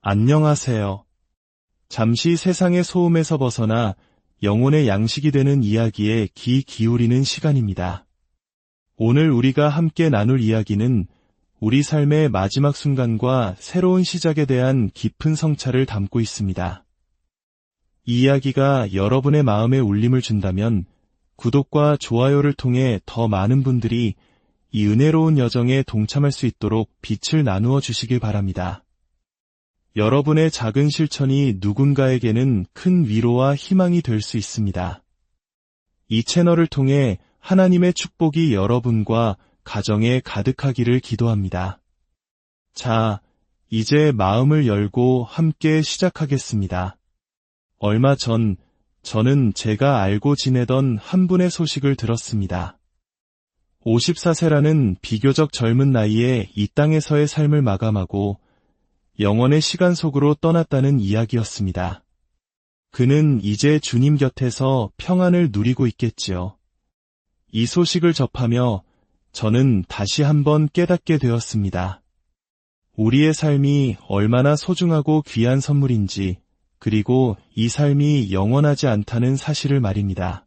안녕하세요. 잠시 세상의 소음에서 벗어나 영혼의 양식이 되는 이야기에 귀 기울이는 시간입니다. 오늘 우리가 함께 나눌 이야기는 우리 삶의 마지막 순간과 새로운 시작에 대한 깊은 성찰을 담고 있습니다. 이 이야기가 여러분의 마음에 울림을 준다면 구독과 좋아요를 통해 더 많은 분들이 이 은혜로운 여정에 동참할 수 있도록 빛을 나누어 주시길 바랍니다. 여러분의 작은 실천이 누군가에게는 큰 위로와 희망이 될 수 있습니다. 이 채널을 통해 하나님의 축복이 여러분과 가정에 가득하기를 기도합니다. 자, 이제 마음을 열고 함께 시작하겠습니다. 얼마 전 저는 제가 알고 지내던 한 분의 소식을 들었습니다. 54세라는 비교적 젊은 나이에 이 땅에서의 삶을 마감하고 영원의 시간 속으로 떠났다는 이야기였습니다. 그는 이제 주님 곁에서 평안을 누리고 있겠지요. 이 소식을 접하며 저는 다시 한번 깨닫게 되었습니다. 우리의 삶이 얼마나 소중하고 귀한 선물인지, 그리고 이 삶이 영원하지 않다는 사실을 말입니다.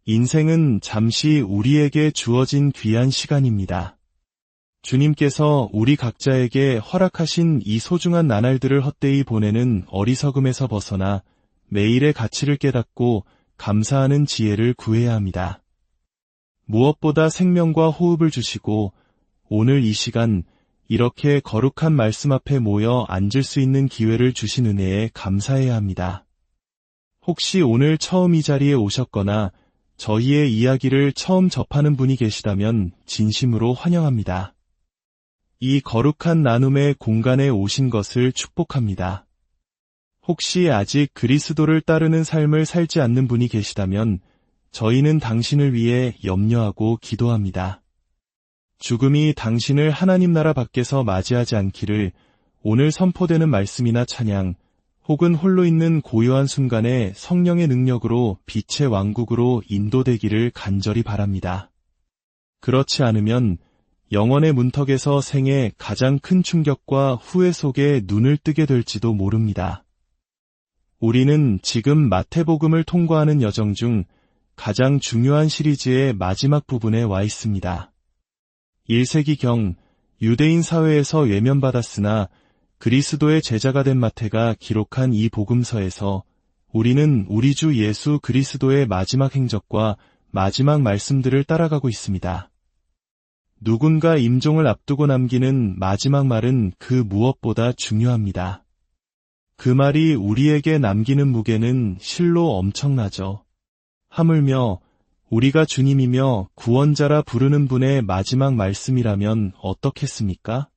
인생은 잠시 우리에게 주어진 귀한 시간입니다. 주님께서 우리 각자에게 허락하신 이 소중한 나날들을 헛되이 보내는 어리석음에서 벗어나 매일의 가치를 깨닫고 감사하는 지혜를 구해야 합니다. 무엇보다 생명과 호흡을 주시고 오늘 이 시간 이렇게 거룩한 말씀 앞에 모여 앉을 수 있는 기회를 주신 은혜에 감사해야 합니다. 혹시 오늘 처음 이 자리에 오셨거나 저희의 이야기를 처음 접하는 분이 계시다면 진심으로 환영합니다. 이 거룩한 나눔의 공간에 오신 것을 축복합니다. 혹시 아직 그리스도를 따르는 삶을 살지 않는 분이 계시다면 저희는 당신을 위해 염려하고 기도합니다. 죽음이 당신을 하나님 나라 밖에서 맞이하지 않기를 오늘 선포되는 말씀이나 찬양 혹은 홀로 있는 고요한 순간에 성령의 능력으로 빛의 왕국으로 인도되기를 간절히 바랍니다. 그렇지 않으면 영혼의 문턱에서 생애 가장 큰 충격과 후회 속에 눈을 뜨게 될지도 모릅니다. 우리는 지금 마태복음을 통과하는 여정 중 가장 중요한 시리즈의 마지막 부분에 와 있습니다. 1세기경 유대인 사회에서 외면받았으나 그리스도의 제자가 된 마태가 기록한 이 복음서에서 우리는 우리 주 예수 그리스도의 마지막 행적과 마지막 말씀들을 따라가고 있습니다. 누군가 임종을 앞두고 남기는 마지막 말은 그 무엇보다 중요합니다. 그 말이 우리에게 남기는 무게는 실로 엄청나죠. 하물며 우리가 주님이며 구원자라 부르는 분의 마지막 말씀이라면 어떻겠습니까?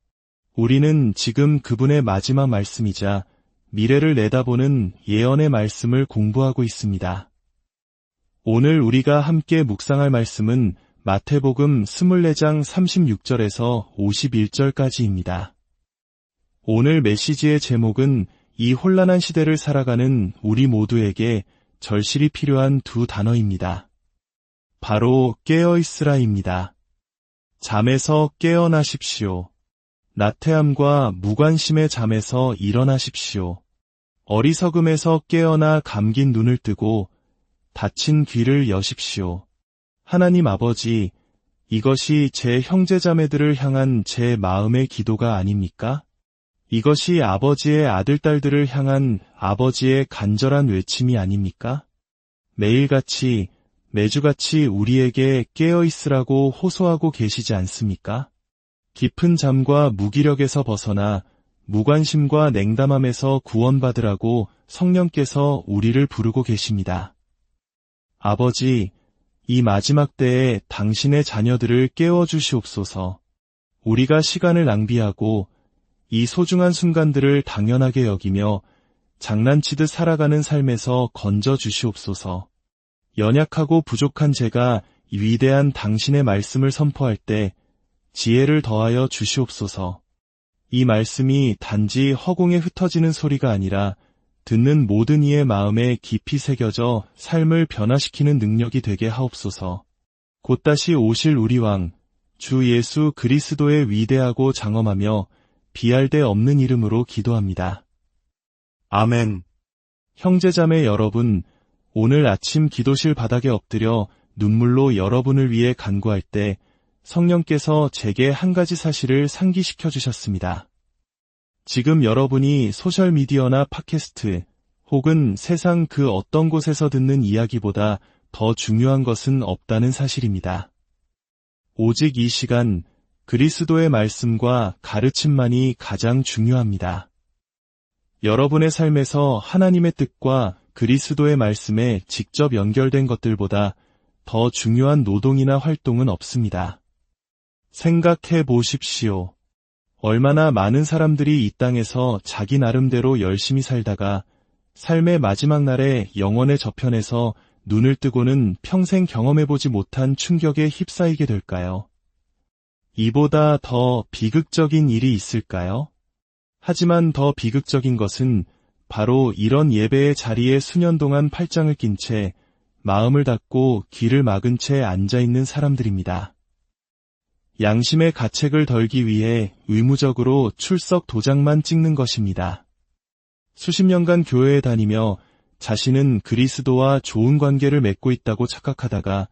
우리는 지금 그분의 마지막 말씀이자 미래를 내다보는 예언의 말씀을 공부하고 있습니다. 오늘 우리가 함께 묵상할 말씀은 마태복음 24장 36절에서 51절까지입니다. 오늘 메시지의 제목은 이 혼란한 시대를 살아가는 우리 모두에게 절실히 필요한 두 단어입니다. 바로 깨어있으라입니다. 잠에서 깨어나십시오. 나태함과 무관심의 잠에서 일어나십시오. 어리석음에서 깨어나 감긴 눈을 뜨고 닫힌 귀를 여십시오. 하나님 아버지, 이것이 제 형제자매들을 향한 제 마음의 기도가 아닙니까? 이것이 아버지의 아들딸들을 향한 아버지의 간절한 외침이 아닙니까? 매일같이, 매주같이 우리에게 깨어있으라고 호소하고 계시지 않습니까? 깊은 잠과 무기력에서 벗어나 무관심과 냉담함에서 구원받으라고 성령께서 우리를 부르고 계십니다. 아버지, 이 마지막 때에 당신의 자녀들을 깨워주시옵소서. 우리가 시간을 낭비하고 이 소중한 순간들을 당연하게 여기며 장난치듯 살아가는 삶에서 건져주시옵소서. 연약하고 부족한 제가 위대한 당신의 말씀을 선포할 때 지혜를 더하여 주시옵소서. 이 말씀이 단지 허공에 흩어지는 소리가 아니라 듣는 모든 이의 마음에 깊이 새겨져 삶을 변화시키는 능력이 되게 하옵소서. 곧 다시 오실 우리 왕, 주 예수 그리스도의 위대하고 장엄하며 비할 데 없는 이름으로 기도합니다. 아멘. 형제자매 여러분, 오늘 아침 기도실 바닥에 엎드려 눈물로 여러분을 위해 간구할 때 성령께서 제게 한 가지 사실을 상기시켜 주셨습니다. 지금 여러분이 소셜미디어나 팟캐스트 혹은 세상 그 어떤 곳에서 듣는 이야기보다 더 중요한 것은 없다는 사실입니다. 오직 이 시간 그리스도의 말씀과 가르침만이 가장 중요합니다. 여러분의 삶에서 하나님의 뜻과 그리스도의 말씀에 직접 연결된 것들보다 더 중요한 노동이나 활동은 없습니다. 생각해 보십시오. 얼마나 많은 사람들이 이 땅에서 자기 나름대로 열심히 살다가 삶의 마지막 날에 영원의 저편에서 눈을 뜨고는 평생 경험해보지 못한 충격에 휩싸이게 될까요? 이보다 더 비극적인 일이 있을까요? 하지만 더 비극적인 것은 바로 이런 예배의 자리에 수년 동안 팔짱을 낀 채 마음을 닫고 귀를 막은 채 앉아있는 사람들입니다. 양심의 가책을 덜기 위해 의무적으로 출석 도장만 찍는 것입니다. 수십 년간 교회에 다니며 자신은 그리스도와 좋은 관계를 맺고 있다고 착각하다가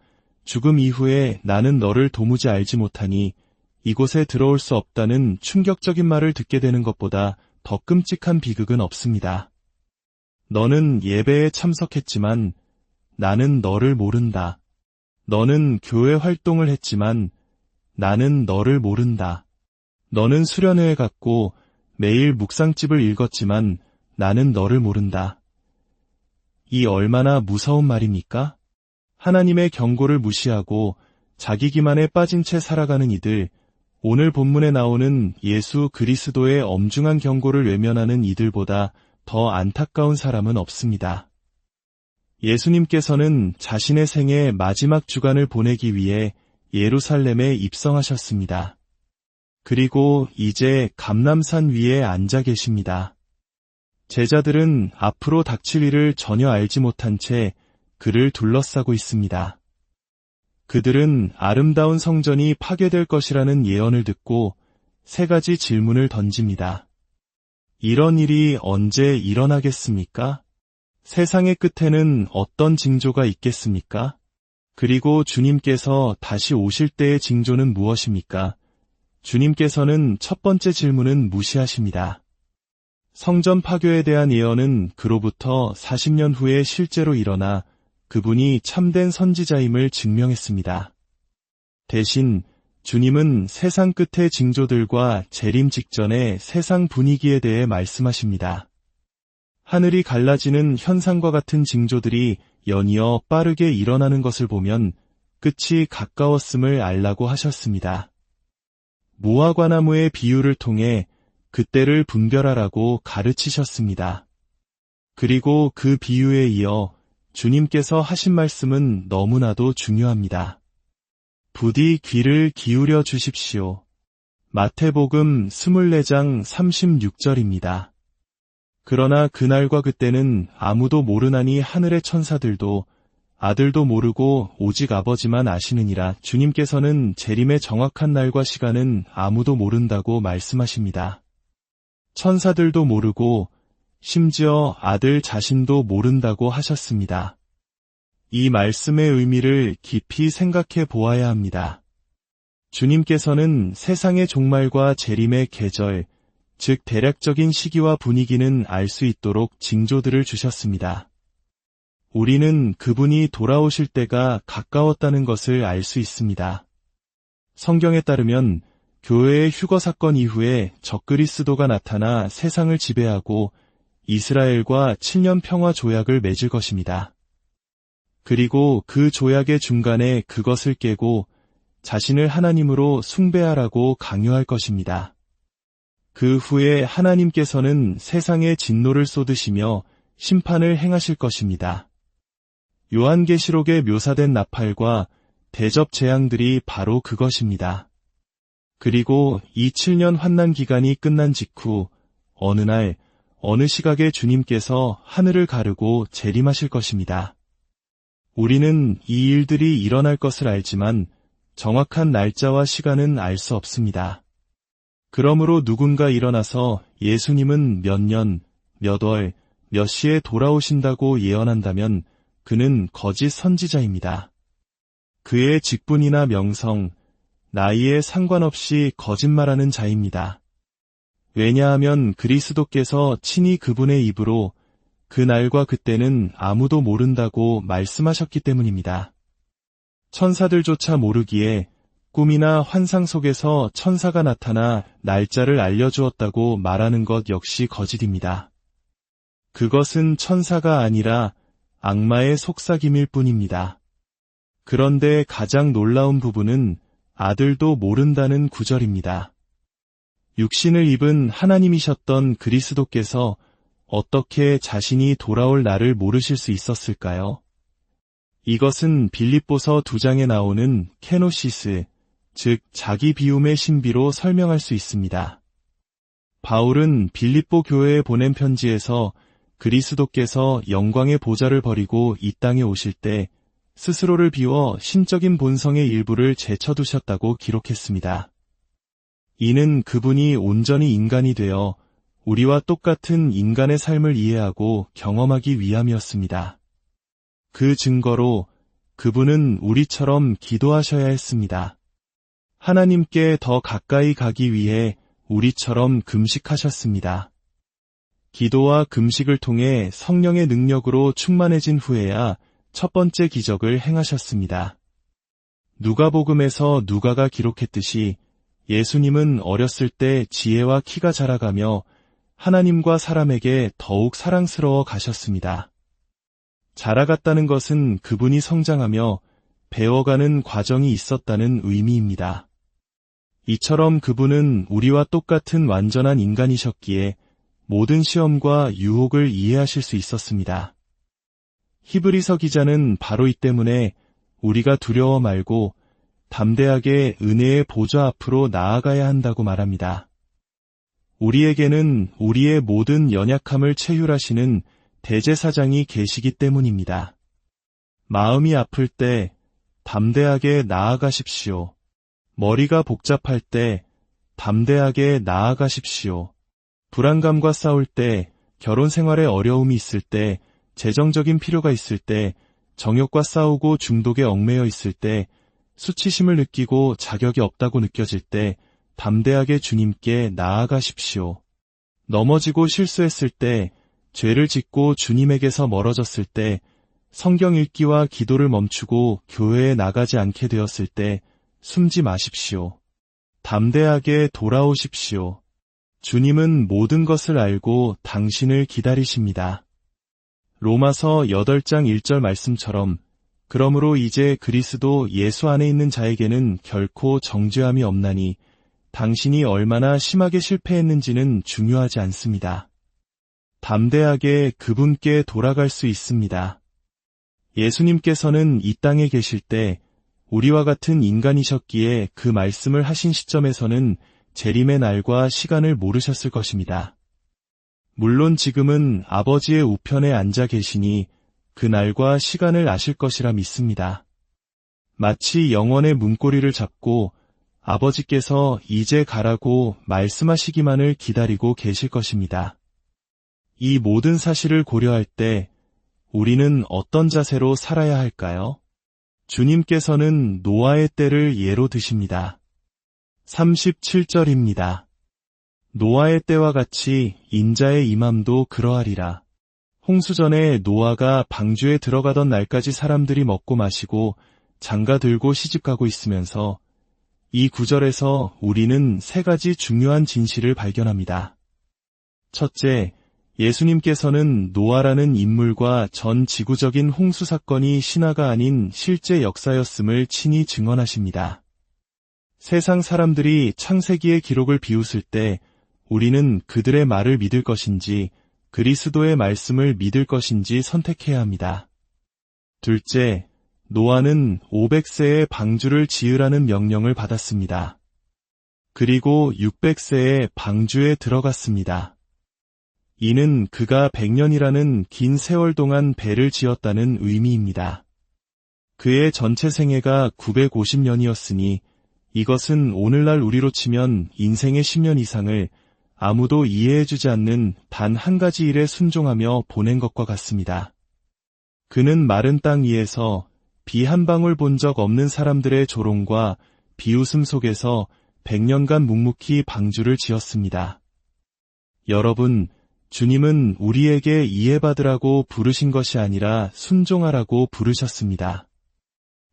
죽음 이후에 나는 너를 도무지 알지 못하니 이곳에 들어올 수 없다는 충격적인 말을 듣게 되는 것보다 더 끔찍한 비극은 없습니다. 너는 예배에 참석했지만 나는 너를 모른다. 너는 교회 활동을 했지만 나는 너를 모른다. 너는 수련회에 갔고 매일 묵상집을 읽었지만 나는 너를 모른다. 이 얼마나 무서운 말입니까? 하나님의 경고를 무시하고 자기 기만에 빠진 채 살아가는 이들, 오늘 본문에 나오는 예수 그리스도의 엄중한 경고를 외면하는 이들보다 더 안타까운 사람은 없습니다. 예수님께서는 자신의 생의 마지막 주간을 보내기 위해 예루살렘에 입성하셨습니다. 그리고 이제 감람산 위에 앉아 계십니다. 제자들은 앞으로 닥칠 일을 전혀 알지 못한 채 그를 둘러싸고 있습니다. 그들은 아름다운 성전이 파괴될 것이라는 예언을 듣고 세 가지 질문을 던집니다. 이런 일이 언제 일어나겠습니까? 세상의 끝에는 어떤 징조가 있겠습니까? 그리고 주님께서 다시 오실 때의 징조는 무엇입니까? 주님께서는 첫 번째 질문은 무시하십니다. 성전 파괴에 대한 예언은 그로부터 40년 후에 실제로 일어나 그분이 참된 선지자임을 증명했습니다. 대신 주님은 세상 끝의 징조들과 재림 직전의 세상 분위기에 대해 말씀하십니다. 하늘이 갈라지는 현상과 같은 징조들이 연이어 빠르게 일어나는 것을 보면 끝이 가까웠음을 알라고 하셨습니다. 무화과나무의 비유를 통해 그때를 분별하라고 가르치셨습니다. 그리고 그 비유에 이어 주님께서 하신 말씀은 너무나도 중요합니다. 부디 귀를 기울여 주십시오. 마태복음 24장 36절입니다. 그러나 그날과 그때는 아무도 모르나니 하늘의 천사들도 아들도 모르고 오직 아버지만 아시느니라. 주님께서는 재림의 정확한 날과 시간은 아무도 모른다고 말씀하십니다. 천사들도 모르고 심지어 아들 자신도 모른다고 하셨습니다. 이 말씀의 의미를 깊이 생각해 보아야 합니다. 주님께서는 세상의 종말과 재림의 계절, 즉 대략적인 시기와 분위기는 알 수 있도록 징조들을 주셨습니다. 우리는 그분이 돌아오실 때가 가까웠다는 것을 알 수 있습니다. 성경에 따르면 교회의 휴거 사건 이후에 적그리스도가 나타나 세상을 지배하고 이스라엘과 7년 평화 조약을 맺을 것입니다. 그리고 그 조약의 중간에 그것을 깨고 자신을 하나님으로 숭배하라고 강요할 것입니다. 그 후에 하나님께서는 세상에 진노를 쏟으시며 심판을 행하실 것입니다. 요한계시록에 묘사된 나팔과 대접 재앙들이 바로 그것입니다. 그리고 이 7년 환난 기간이 끝난 직후 어느 날 어느 시각에 주님께서 하늘을 가르고 재림하실 것입니다. 우리는 이 일들이 일어날 것을 알지만 정확한 날짜와 시간은 알 수 없습니다. 그러므로 누군가 일어나서 예수님은 몇 년, 몇 월, 몇 시에 돌아오신다고 예언한다면 그는 거짓 선지자입니다. 그의 직분이나 명성, 나이에 상관없이 거짓말하는 자입니다. 왜냐하면 그리스도께서 친히 그분의 입으로 그 날과 그때는 아무도 모른다고 말씀하셨기 때문입니다. 천사들조차 모르기에 꿈이나 환상 속에서 천사가 나타나 날짜를 알려주었다고 말하는 것 역시 거짓입니다. 그것은 천사가 아니라 악마의 속삭임일 뿐입니다. 그런데 가장 놀라운 부분은 아들도 모른다는 구절입니다. 육신을 입은 하나님이셨던 그리스도께서 어떻게 자신이 돌아올 날을 모르실 수 있었을까요? 이것은 빌립보서 2장에 나오는 케노시스, 즉 자기 비움의 신비로 설명할 수 있습니다. 바울은 빌립보 교회에 보낸 편지에서 그리스도께서 영광의 보좌를 버리고 이 땅에 오실 때 스스로를 비워 신적인 본성의 일부를 제쳐두셨다고 기록했습니다. 이는 그분이 온전히 인간이 되어 우리와 똑같은 인간의 삶을 이해하고 경험하기 위함이었습니다. 그 증거로 그분은 우리처럼 기도하셔야 했습니다. 하나님께 더 가까이 가기 위해 우리처럼 금식하셨습니다. 기도와 금식을 통해 성령의 능력으로 충만해진 후에야 첫 번째 기적을 행하셨습니다. 누가복음에서 누가가 기록했듯이 예수님은 어렸을 때 지혜와 키가 자라가며 하나님과 사람에게 더욱 사랑스러워 가셨습니다. 자라갔다는 것은 그분이 성장하며 배워가는 과정이 있었다는 의미입니다. 이처럼 그분은 우리와 똑같은 완전한 인간이셨기에 모든 시험과 유혹을 이해하실 수 있었습니다. 히브리서 기자는 바로 이 때문에 우리가 두려워 말고 담대하게 은혜의 보좌 앞으로 나아가야 한다고 말합니다. 우리에게는 우리의 모든 연약함을 체휼하시는 대제사장이 계시기 때문입니다. 마음이 아플 때 담대하게 나아가십시오. 머리가 복잡할 때 담대하게 나아가십시오. 불안감과 싸울 때, 결혼 생활에 어려움이 있을 때, 재정적인 필요가 있을 때, 정욕과 싸우고 중독에 얽매여 있을 때, 수치심을 느끼고 자격이 없다고 느껴질 때 담대하게 주님께 나아가십시오. 넘어지고 실수했을 때, 죄를 짓고 주님에게서 멀어졌을 때, 성경 읽기와 기도를 멈추고 교회에 나가지 않게 되었을 때 숨지 마십시오. 담대하게 돌아오십시오. 주님은 모든 것을 알고 당신을 기다리십니다. 로마서 8장 1절 말씀처럼 그러므로 이제 그리스도 예수 안에 있는 자에게는 결코 정죄함이 없나니 당신이 얼마나 심하게 실패했는지는 중요하지 않습니다. 담대하게 그분께 돌아갈 수 있습니다. 예수님께서는 이 땅에 계실 때 우리와 같은 인간이셨기에 그 말씀을 하신 시점에서는 재림의 날과 시간을 모르셨을 것입니다. 물론 지금은 아버지의 우편에 앉아 계시니 그 날과 시간을 아실 것이라 믿습니다. 마치 영원의 문고리를 잡고 아버지께서 이제 가라고 말씀하시기만을 기다리고 계실 것입니다. 이 모든 사실을 고려할 때 우리는 어떤 자세로 살아야 할까요? 주님께서는 노아의 때를 예로 드십니다. 37절입니다. 노아의 때와 같이 인자의 임함도 그러하리라. 홍수전에 노아가 방주에 들어가던 날까지 사람들이 먹고 마시고 장가 들고 시집가고 있으면서 이 구절에서 우리는 세 가지 중요한 진실을 발견합니다. 첫째, 예수님께서는 노아라는 인물과 전 지구적인 홍수 사건이 신화가 아닌 실제 역사였음을 친히 증언하십니다. 세상 사람들이 창세기의 기록을 비웃을 때 우리는 그들의 말을 믿을 것인지 그리스도의 말씀을 믿을 것인지 선택해야 합니다. 둘째, 노아는 500세에 방주를 지으라는 명령을 받았습니다. 그리고 600세에 방주에 들어갔습니다. 이는 그가 100년이라는 긴 세월 동안 배를 지었다는 의미입니다. 그의 전체 생애가 950년이었으니 이것은 오늘날 우리로 치면 인생의 10년 이상을 아무도 이해해주지 않는 단 한 가지 일에 순종하며 보낸 것과 같습니다. 그는 마른 땅 위에서 비 한 방울 본 적 없는 사람들의 조롱과 비웃음 속에서 100년간 묵묵히 방주를 지었습니다. 여러분, 주님은 우리에게 이해받으라고 부르신 것이 아니라 순종하라고 부르셨습니다.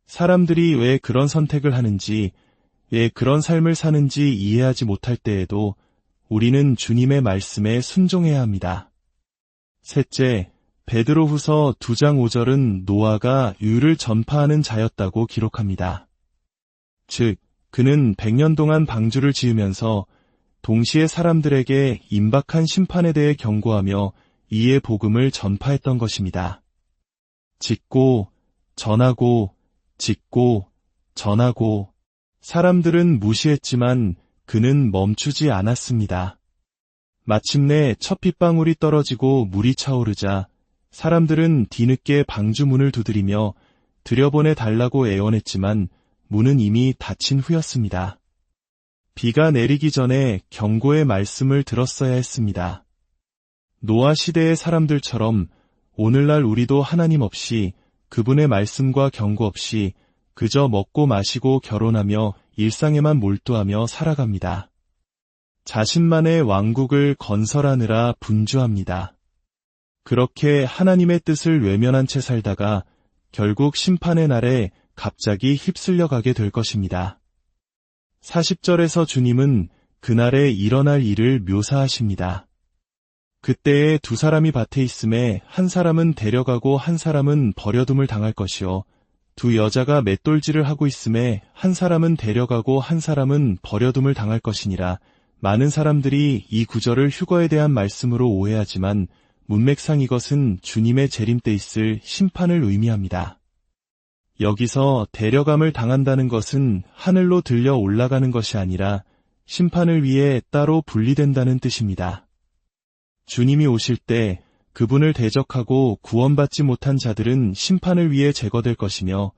사람들이 왜 그런 선택을 하는지, 왜 그런 삶을 사는지 이해하지 못할 때에도 우리는 주님의 말씀에 순종해야 합니다. 셋째, 베드로후서 2장 5절은 노아가 의를 전파하는 자였다고 기록합니다. 즉, 그는 100년 동안 방주를 지으면서 동시에 사람들에게 임박한 심판에 대해 경고하며 이의 복음을 전파했던 것입니다. 짓고, 전하고, 짓고, 전하고. 사람들은 무시했지만 그는 멈추지 않았습니다. 마침내 첫 빗방울이 떨어지고 물이 차오르자 사람들은 뒤늦게 방주 문을 두드리며 들여보내 달라고 애원했지만 문은 이미 닫힌 후였습니다. 비가 내리기 전에 경고의 말씀을 들었어야 했습니다. 노아 시대의 사람들처럼 오늘날 우리도 하나님 없이 그분의 말씀과 경고 없이 그저 먹고 마시고 결혼하며 일상에만 몰두하며 살아갑니다. 자신만의 왕국을 건설하느라 분주합니다. 그렇게 하나님의 뜻을 외면한 채 살다가 결국 심판의 날에 갑자기 휩쓸려 가게 될 것입니다. 40절에서 주님은 그날에 일어날 일을 묘사하십니다. 그때에 두 사람이 밭에 있음에 한 사람은 데려가고 한 사람은 버려둠을 당할 것이요 두 여자가 맷돌질을 하고 있음에 한 사람은 데려가고 한 사람은 버려둠을 당할 것이니라. 많은 사람들이 이 구절을 휴거에 대한 말씀으로 오해하지만 문맥상 이것은 주님의 재림 때 있을 심판을 의미합니다. 여기서 데려감을 당한다는 것은 하늘로 들려 올라가는 것이 아니라 심판을 위해 따로 분리된다는 뜻입니다. 주님이 오실 때 그분을 대적하고 구원받지 못한 자들은 심판을 위해 제거될 것이며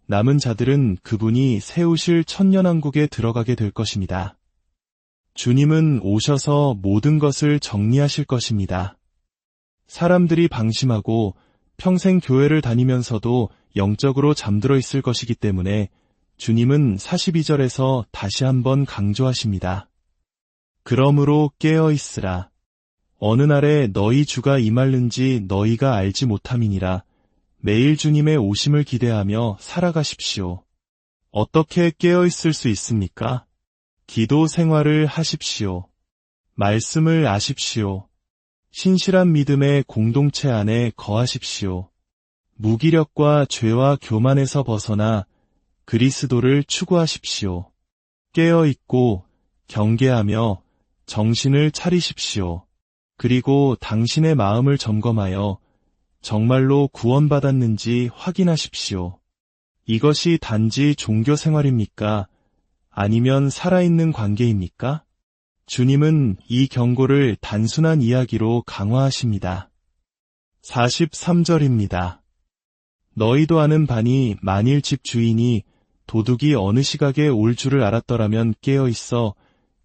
남은 자들은 그분이 세우실 천년왕국에 들어가게 될 것입니다. 주님은 오셔서 모든 것을 정리하실 것입니다. 사람들이 방심하고 평생 교회를 다니면서도 영적으로 잠들어 있을 것이기 때문에 주님은 42절에서 다시 한번 강조하십니다. 그러므로 깨어 있으라. 어느 날에 너희 주가 임할는지 너희가 알지 못함이니라. 매일 주님의 오심을 기대하며 살아가십시오. 어떻게 깨어 있을 수 있습니까? 기도 생활을 하십시오. 말씀을 아십시오. 신실한 믿음의 공동체 안에 거하십시오. 무기력과 죄와 교만에서 벗어나 그리스도를 추구하십시오. 깨어있고 경계하며 정신을 차리십시오. 그리고 당신의 마음을 점검하여 정말로 구원받았는지 확인하십시오. 이것이 단지 종교 생활입니까? 아니면 살아있는 관계입니까? 주님은 이 경고를 단순한 이야기로 강화하십니다. 43절입니다. 너희도 아는 바니 만일 집 주인이 도둑이 어느 시각에 올 줄을 알았더라면 깨어있어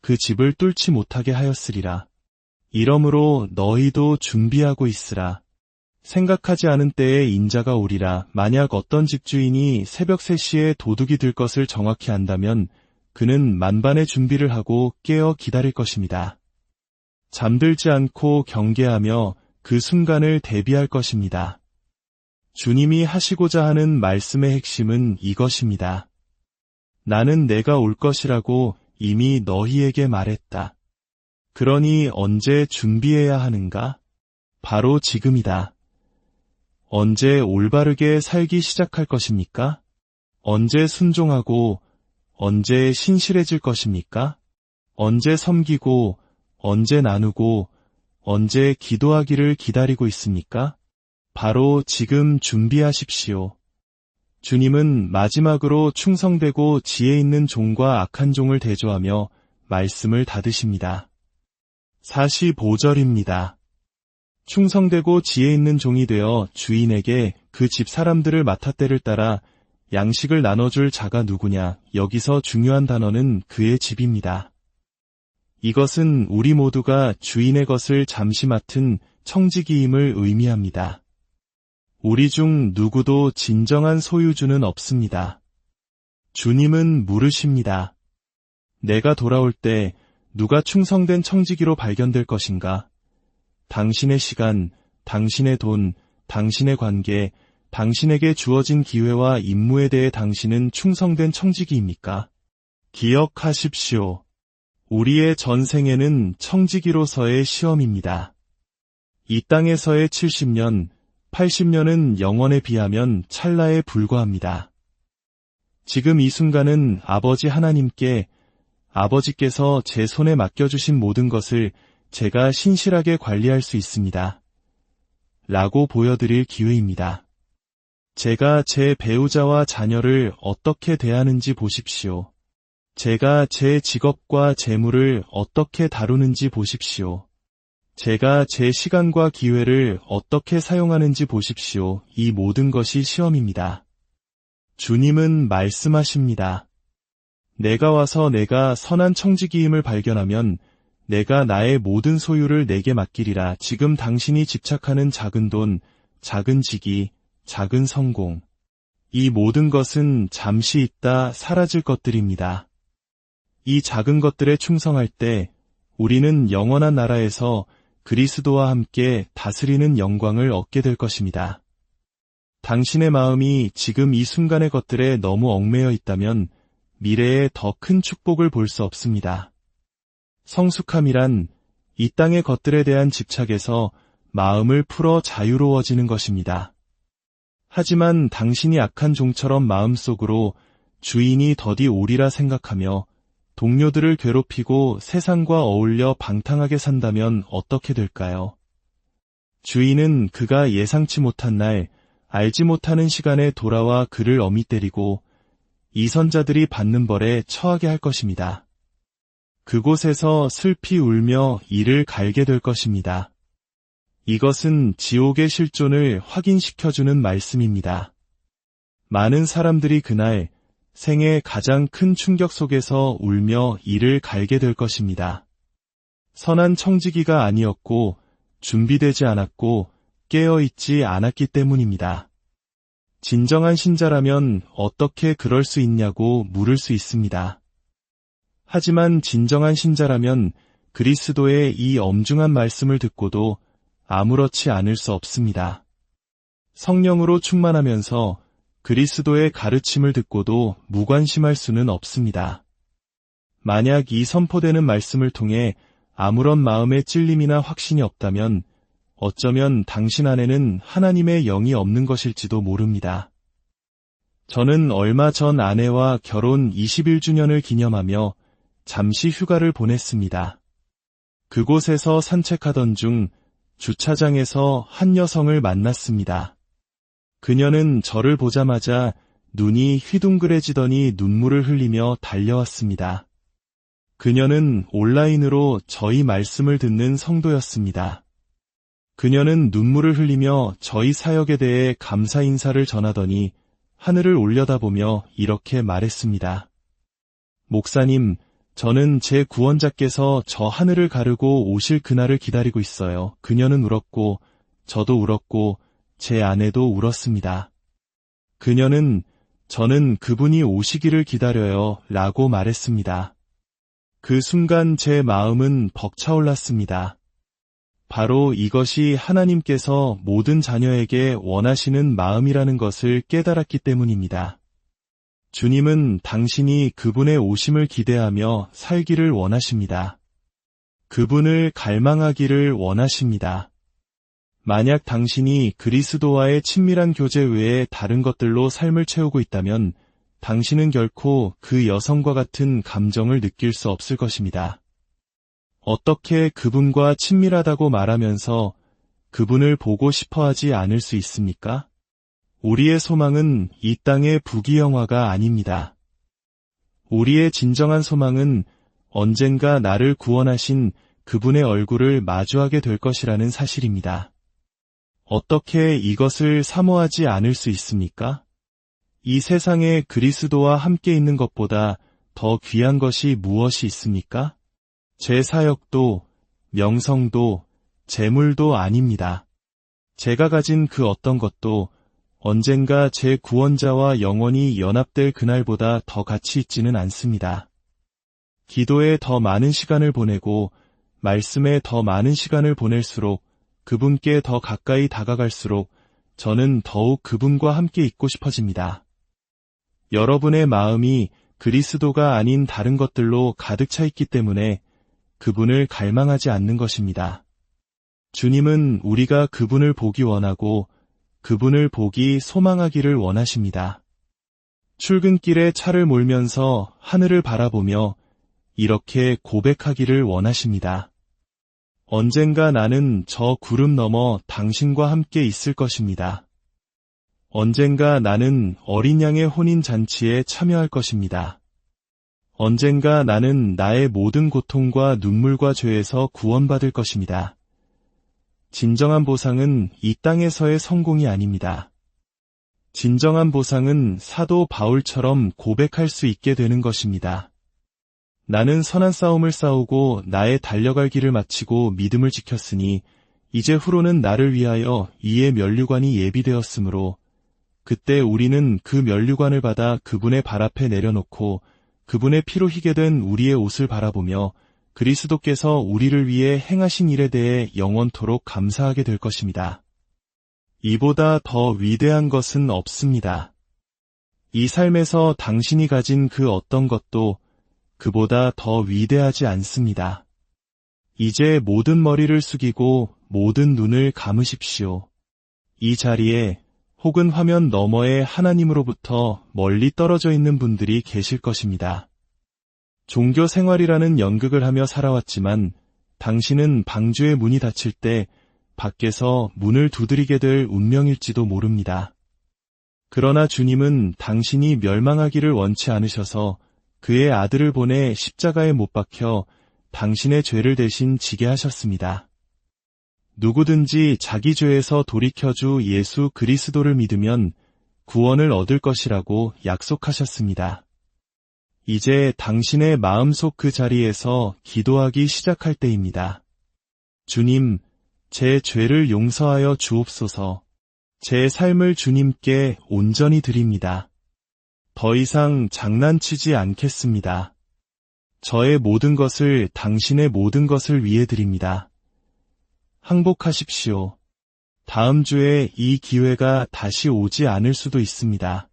그 집을 뚫지 못하게 하였으리라. 이러므로 너희도 준비하고 있으라. 생각하지 않은 때에 인자가 오리라. 만약 어떤 집주인이 새벽 3시에 도둑이 들 것을 정확히 안다면 그는 만반의 준비를 하고 깨어 기다릴 것입니다. 잠들지 않고 경계하며 그 순간을 대비할 것입니다. 주님이 하시고자 하는 말씀의 핵심은 이것입니다. 나는 내가 올 것이라고 이미 너희에게 말했다. 그러니 언제 준비해야 하는가? 바로 지금이다. 언제 올바르게 살기 시작할 것입니까? 언제 순종하고 언제 신실해질 것입니까? 언제 섬기고 언제 나누고 언제 기도하기를 기다리고 있습니까? 바로 지금 준비하십시오. 주님은 마지막으로 충성되고 지혜 있는 종과 악한 종을 대조하며 말씀을 닫으십니다. 45절입니다. 충성되고 지혜 있는 종이 되어 주인에게 그 집 사람들을 맡았대를 따라 양식을 나눠줄 자가 누구냐, 여기서 중요한 단어는 그의 집입니다. 이것은 우리 모두가 주인의 것을 잠시 맡은 청지기임을 의미합니다. 우리 중 누구도 진정한 소유주는 없습니다. 주님은 물으십니다. 내가 돌아올 때 누가 충성된 청지기로 발견될 것인가? 당신의 시간, 당신의 돈, 당신의 관계, 당신에게 주어진 기회와 임무에 대해 당신은 충성된 청지기입니까? 기억하십시오. 우리의 전생에는 청지기로서의 시험입니다. 이 땅에서의 70년, 80년은 영원에 비하면 찰나에 불과합니다. 지금 이 순간은 아버지 하나님께 아버지께서 제 손에 맡겨주신 모든 것을 제가 신실하게 관리할 수 있습니다. 라고 보여드릴 기회입니다. 제가 제 배우자와 자녀를 어떻게 대하는지 보십시오. 제가 제 직업과 재물을 어떻게 다루는지 보십시오. 제가 제 시간과 기회를 어떻게 사용하는지 보십시오. 이 모든 것이 시험입니다. 주님은 말씀하십니다. 내가 와서 내가 선한 청지기임을 발견하면 내가 나의 모든 소유를 내게 맡기리라. 지금 당신이 집착하는 작은 돈, 작은 직위, 작은 성공. 이 모든 것은 잠시 있다 사라질 것들입니다. 이 작은 것들에 충성할 때 우리는 영원한 나라에서 그리스도와 함께 다스리는 영광을 얻게 될 것입니다. 당신의 마음이 지금 이 순간의 것들에 너무 얽매여 있다면 미래에 더 큰 축복을 볼 수 없습니다. 성숙함이란 이 땅의 것들에 대한 집착에서 마음을 풀어 자유로워지는 것입니다. 하지만 당신이 악한 종처럼 마음속으로 주인이 더디 오리라 생각하며 동료들을 괴롭히고 세상과 어울려 방탕하게 산다면 어떻게 될까요? 주인은 그가 예상치 못한 날, 알지 못하는 시간에 돌아와 그를 어미 때리고 이 선자들이 받는 벌에 처하게 할 것입니다. 그곳에서 슬피 울며 이를 갈게 될 것입니다. 이것은 지옥의 실존을 확인시켜주는 말씀입니다. 많은 사람들이 그날 생애 가장 큰 충격 속에서 울며 이를 갈게 될 것입니다. 선한 청지기가 아니었고 준비되지 않았고 깨어있지 않았기 때문입니다. 진정한 신자라면 어떻게 그럴 수 있냐고 물을 수 있습니다. 하지만 진정한 신자라면 그리스도의 이 엄중한 말씀을 듣고도 아무렇지 않을 수 없습니다. 성령으로 충만하면서 그리스도의 가르침을 듣고도 무관심할 수는 없습니다. 만약 이 선포되는 말씀을 통해 아무런 마음의 찔림이나 확신이 없다면 어쩌면 당신 안에는 하나님의 영이 없는 것일지도 모릅니다. 저는 얼마 전 아내와 결혼 21주년을 기념하며 잠시 휴가를 보냈습니다. 그곳에서 산책하던 중 주차장에서 한 여성을 만났습니다. 그녀는 저를 보자마자 눈이 휘둥그레지더니 눈물을 흘리며 달려왔습니다. 그녀는 온라인으로 저희 말씀을 듣는 성도였습니다. 그녀는 눈물을 흘리며 저희 사역에 대해 감사 인사를 전하더니 하늘을 올려다보며 이렇게 말했습니다. 목사님, 저는 제 구원자께서 저 하늘을 가르고 오실 그날을 기다리고 있어요. 그녀는 울었고 저도 울었고 제 아내도 울었습니다. 그녀는 저는 그분이 오시기를 기다려요 라고 말했습니다. 그 순간 제 마음은 벅차올랐습니다. 바로 이것이 하나님께서 모든 자녀에게 원하시는 마음이라는 것을 깨달았기 때문입니다. 주님은 당신이 그분의 오심을 기대하며 살기를 원하십니다. 그분을 갈망하기를 원하십니다. 만약 당신이 그리스도와의 친밀한 교제 외에 다른 것들로 삶을 채우고 있다면 당신은 결코 그 여성과 같은 감정을 느낄 수 없을 것입니다. 어떻게 그분과 친밀하다고 말하면서 그분을 보고 싶어 하지 않을 수 있습니까? 우리의 소망은 이 땅의 부귀영화가 아닙니다. 우리의 진정한 소망은 언젠가 나를 구원하신 그분의 얼굴을 마주하게 될 것이라는 사실입니다. 어떻게 이것을 사모하지 않을 수 있습니까? 이 세상에 그리스도와 함께 있는 것보다 더 귀한 것이 무엇이 있습니까? 제 사역도, 명성도, 재물도 아닙니다. 제가 가진 그 어떤 것도 언젠가 제 구원자와 영원히 연합될 그날보다 더 가치 있지는 않습니다. 기도에 더 많은 시간을 보내고 말씀에 더 많은 시간을 보낼수록 그분께 더 가까이 다가갈수록 저는 더욱 그분과 함께 있고 싶어집니다. 여러분의 마음이 그리스도가 아닌 다른 것들로 가득 차 있기 때문에 그분을 갈망하지 않는 것입니다. 주님은 우리가 그분을 보기 원하고 그분을 보기 소망하기를 원하십니다. 출근길에 차를 몰면서 하늘을 바라보며 이렇게 고백하기를 원하십니다. 언젠가 나는 저 구름 너머 당신과 함께 있을 것입니다. 언젠가 나는 어린 양의 혼인 잔치에 참여할 것입니다. 언젠가 나는 나의 모든 고통과 눈물과 죄에서 구원받을 것입니다. 진정한 보상은 이 땅에서의 성공이 아닙니다. 진정한 보상은 사도 바울처럼 고백할 수 있게 되는 것입니다. 나는 선한 싸움을 싸우고 나의 달려갈 길을 마치고 믿음을 지켰으니 이제 후로는 나를 위하여 이의 면류관이 예비되었으므로 그때 우리는 그 면류관을 받아 그분의 발 앞에 내려놓고 그분의 피로 희게 된 우리의 옷을 바라보며 그리스도께서 우리를 위해 행하신 일에 대해 영원토록 감사하게 될 것입니다. 이보다 더 위대한 것은 없습니다. 이 삶에서 당신이 가진 그 어떤 것도 그보다 더 위대하지 않습니다. 이제 모든 머리를 숙이고 모든 눈을 감으십시오. 이 자리에 혹은 화면 너머에 하나님으로부터 멀리 떨어져 있는 분들이 계실 것입니다. 종교 생활이라는 연극을 하며 살아왔지만 당신은 방주의 문이 닫힐 때 밖에서 문을 두드리게 될 운명일지도 모릅니다. 그러나 주님은 당신이 멸망하기를 원치 않으셔서 그의 아들을 보내 십자가에 못 박혀 당신의 죄를 대신 지게 하셨습니다. 누구든지 자기 죄에서 돌이켜주 예수 그리스도를 믿으면 구원을 얻을 것이라고 약속하셨습니다. 이제 당신의 마음속 그 자리에서 기도하기 시작할 때입니다. 주님, 제 죄를 용서하여 주옵소서. 제 삶을 주님께 온전히 드립니다. 더 이상 장난치지 않겠습니다. 저의 모든 것을 당신의 모든 것을 위해 드립니다. 항복하십시오. 다음 주에 이 기회가 다시 오지 않을 수도 있습니다.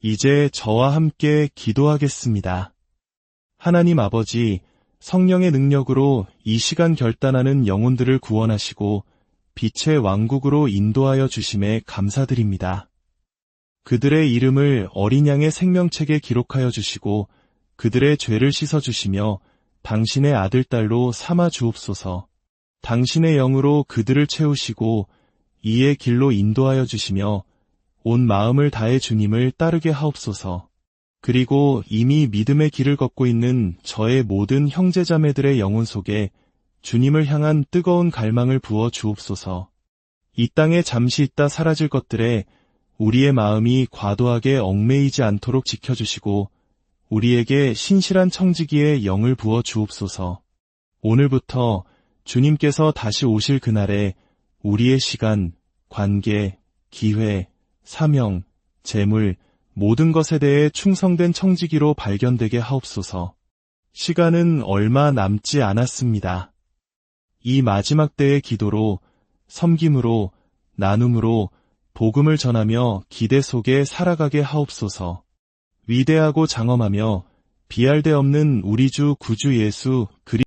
이제 저와 함께 기도하겠습니다. 하나님 아버지, 성령의 능력으로 이 시간 결단하는 영혼들을 구원하시고 빛의 왕국으로 인도하여 주심에 감사드립니다. 그들의 이름을 어린 양의 생명책에 기록하여 주시고 그들의 죄를 씻어주시며 당신의 아들딸로 삼아 주옵소서. 당신의 영으로 그들을 채우시고 이의 길로 인도하여 주시며 온 마음을 다해 주님을 따르게 하옵소서. 그리고 이미 믿음의 길을 걷고 있는 저의 모든 형제자매들의 영혼 속에 주님을 향한 뜨거운 갈망을 부어 주옵소서. 이 땅에 잠시 있다 사라질 것들에 우리의 마음이 과도하게 얽매이지 않도록 지켜주시고 우리에게 신실한 청지기의 영을 부어 주옵소서. 오늘부터 주님께서 다시 오실 그날에 우리의 시간, 관계, 기회, 사명, 재물, 모든 것에 대해 충성된 청지기로 발견되게 하옵소서. 시간은 얼마 남지 않았습니다. 이 마지막 때의 기도로, 섬김으로, 나눔으로 복음을 전하며 기대 속에 살아가게 하옵소서. 위대하고 장엄하며 비할 데 없는 우리 주 구주 예수 그리스도